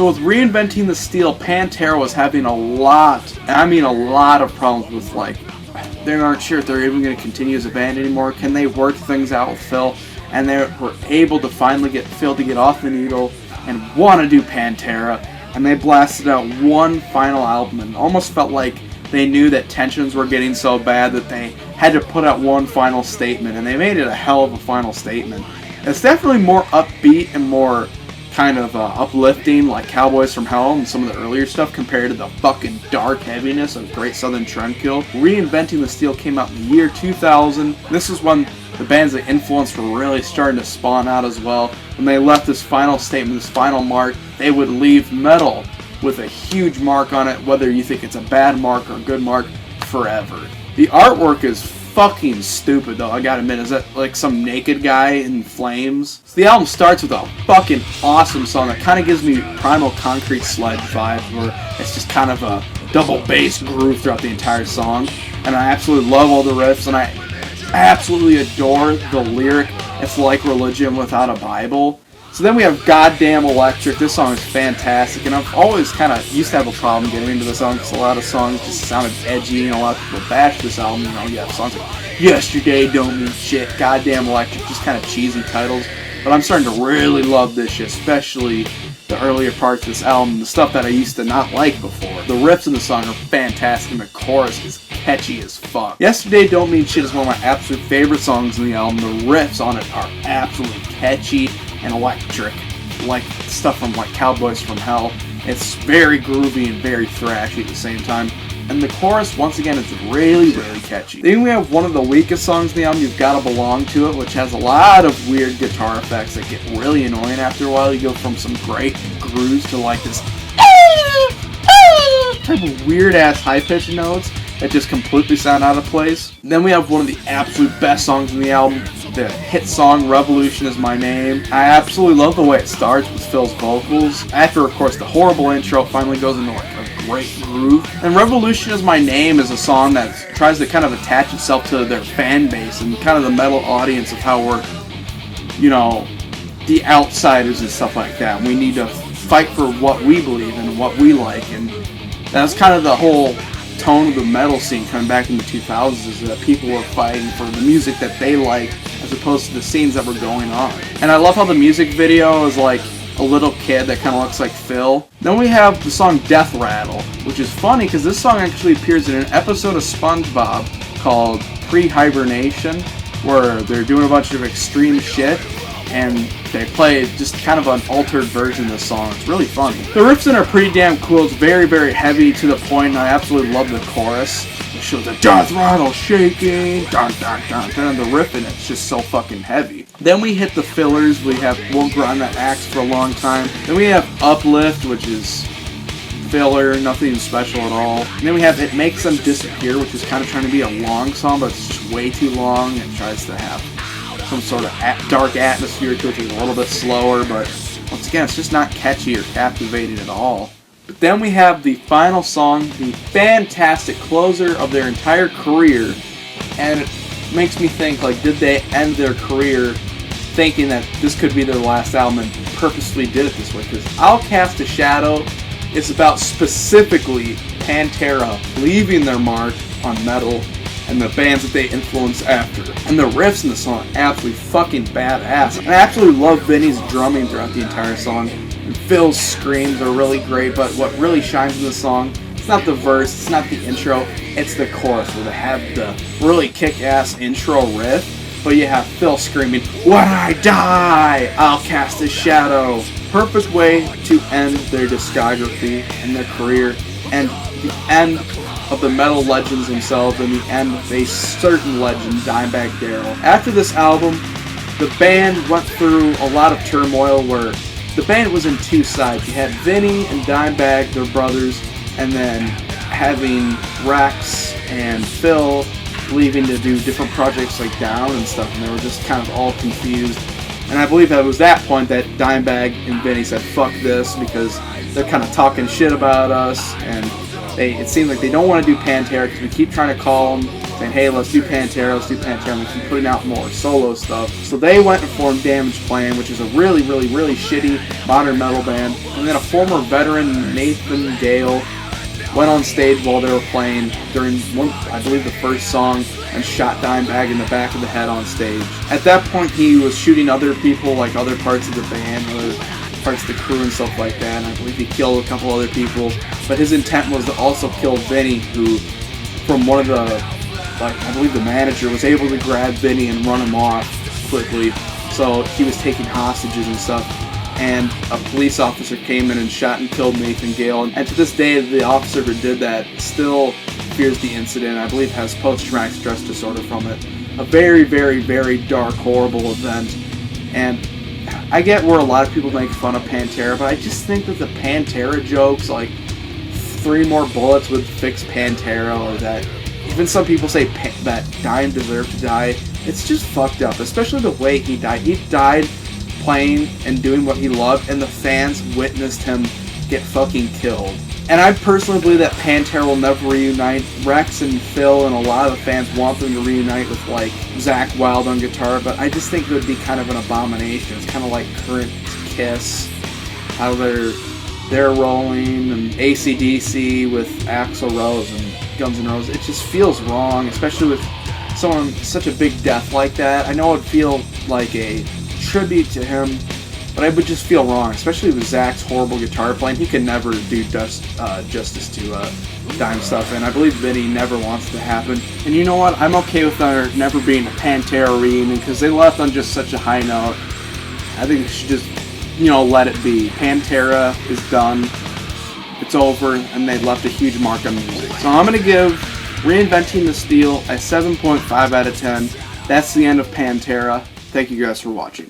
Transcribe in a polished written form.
So with Reinventing the Steel, Pantera was having a lot, and I mean a lot of problems with, like, they aren't sure if they're even going to continue as a band anymore. Can they work things out with Phil? And they were able to finally get Phil to get off the needle and want to do Pantera. And they blasted out one final album, and almost felt like they knew that tensions were getting so bad that they had to put out one final statement, and they made it a hell of a final statement. It's definitely more upbeat and more kind of uplifting, like Cowboys from Hell and some of the earlier stuff, compared to the fucking dark heaviness of Great Southern Trendkill. Reinventing the Steel came out in the year 2000. This is when the bands that influenced were really starting to spawn out as well. When they left this final statement, this final mark, they would leave metal with a huge mark on it, whether you think it's a bad mark or a good mark, forever. The artwork is fucking stupid though, I gotta admit. Is that like some naked guy in flames? So the album starts with a fucking awesome song that kind of gives me Primal Concrete Sledge vibes, where it's just kind of a double bass groove throughout the entire song. And I absolutely love all the riffs, and I absolutely adore the lyric, "It's like religion without a Bible." So then we have Goddamn Electric. This song is fantastic, and I've always kind of used to have a problem getting into the song because a lot of songs just sounded edgy, and a lot of people bash this album. You know, you have songs like Yesterday Don't Mean Shit, Goddamn Electric, just kind of cheesy titles. But I'm starting to really love this shit, especially the earlier parts of this album, the stuff that I used to not like before. The riffs in the song are fantastic, and the chorus is catchy as fuck. Yesterday Don't Mean Shit is one of my absolute favorite songs in the album. The riffs on it are absolutely catchy and electric, like stuff from like Cowboys from Hell. It's very groovy and very thrashy at the same time. And the chorus, once again, is really, really catchy. Then we have one of the weakest songs in the album, You've Gotta Belong to It, which has a lot of weird guitar effects that get really annoying after a while. You go from some great grooves to like this type of weird-ass high-pitched notes that just completely sound out of place. Then we have one of the absolute best songs in the album, the hit song Revolution Is My Name. I absolutely love the way it starts with Phil's vocals. After, of course, the horrible intro, it finally goes into like a great groove. And Revolution Is My Name is a song that tries to kind of attach itself to their fan base and kind of the metal audience of how we're, you know, the outsiders and stuff like that. We need to fight for what we believe in and what we like, and that's kind of the whole tone of the metal scene coming back in the 2000s, is that people were fighting for the music that they like as opposed to the scenes that were going on. And I love how the music video is like a little kid that kind of looks like Phil. Then we have the song Death Rattle, which is funny because this song actually appears in an episode of SpongeBob called Pre-Hibernation, where they're doing a bunch of extreme shit and they play just kind of an altered version of the song. It's really funny. The riffs in are pretty damn cool. It's very, very heavy to the point, and I absolutely love the chorus. It shows the death rattle shaking, dun dun dun dun, and the riff in it's just so fucking heavy. Then we hit the fillers. We have We'll Grind That Axe for a Long Time. Then we have Uplift, which is filler, nothing special at all. And then we have It Makes Them Disappear, which is kind of trying to be a long song, but it's just way too long. It tries to have some sort of dark atmosphere to it. It's a little bit slower, but once again, it's just not catchy or captivating at all. But then we have the final song, the fantastic closer of their entire career, and it makes me think, like, did they end their career thinking that this could be their last album and purposely did it this way? Because I'll Cast a Shadow is about specifically Pantera leaving their mark on metal and the bands that they influenced after. And the riffs in the song are absolutely fucking badass. And I absolutely love Vinny's drumming throughout the entire song. And Phil's screams are really great, but what really shines in the song, it's not the verse, it's not the intro, it's the chorus where they have the really kick-ass intro riff, but you have Phil screaming, "When I die, I'll cast a shadow." Perfect way to end their discography and their career, and the end of the metal legends themselves, and the end of a certain legend, Dimebag Darrell. After this album, the band went through a lot of turmoil where the band was in two sides. You had Vinny and Dimebag, their brothers, and then having Rex and Phil leaving to do different projects like Down and stuff, and they were just kind of all confused. And I believe that was that point that Dimebag and Vinny said, "Fuck this," because they're kind of talking shit about us, and it seems like they don't want to do Pantera because we keep trying to call them saying, hey, let's do Pantera, and we keep putting out more solo stuff. So they went and formed Damageplan, which is a really, really, really shitty modern metal band. And then a former veteran, Nathan Gale, went on stage while they were playing during one, I believe the first song, and shot Dimebag in the back of the head on stage. At that point, he was shooting other people, like other parts of the band, other parts of the crew and stuff like that, and I believe he killed a couple other people. But his intent was to also kill Vinny, who, from one of the, like, I believe the manager was able to grab Vinny and run him off quickly. So he was taking hostages and stuff. And a police officer came in and shot and killed Nathan Gale. And to this day, the officer who did that still fears the incident. I believe has post-traumatic stress disorder from it. A very, very, very dark, horrible event. And I get where a lot of people make fun of Pantera, but I just think that the Pantera jokes, like 3 more bullets would fix Pantera, or that even some people say that Dime deserved to die. It's just fucked up, especially the way he died. He died playing and doing what he loved, and the fans witnessed him get fucking killed. And I personally believe that Pantera will never reunite. Rex and Phil and a lot of the fans want them to reunite with, like, Zakk Wylde on guitar, but I just think it would be kind of an abomination. It's kind of like current Kiss, how they're rolling, and AC/DC with Axl Rose and Guns N' Roses. It just feels wrong, especially with someone such a big death like that. I know it would feel like a tribute to him, but I would just feel wrong, especially with Zack's horrible guitar playing. He could never do justice to Dime stuff, and I believe Vinny never wants it to happen. And you know what? I'm okay with there never being a Pantera reunion, because they left on just such a high note. I think you should just, let it be. Pantera is done. It's over, and they left a huge mark on music. So I'm going to give Reinventing the Steel a 7.5 out of 10. That's the end of Pantera. Thank you guys for watching.